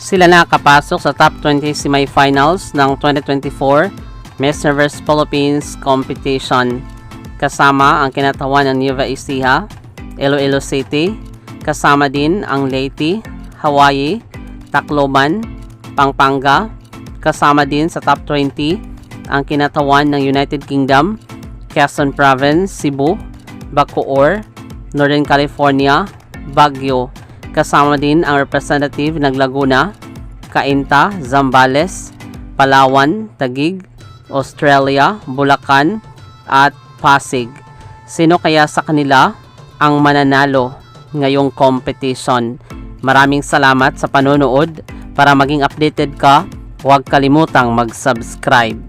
Sila nakapasok sa top 20 semifinals ng 2024 Miss Universe Philippines Competition. Kasama ang kinatawan ng Nueva Ecija, Iloilo City, kasama din ang Leyte, Hawaii, Tacloban, Pampanga, kasama din sa top 20 ang kinatawan ng United Kingdom, Quezon Province, Cebu, Bacoor, Northern California, Baguio. Kasama din ang representative ng Laguna, Cainta, Zambales, Palawan, Taguig, Australia, Bulacan, at Pasig. Sino kaya sa kanila ang mananalo ngayong competition? Maraming salamat sa panonood. Para maging updated ka, huwag kalimutang mag-subscribe.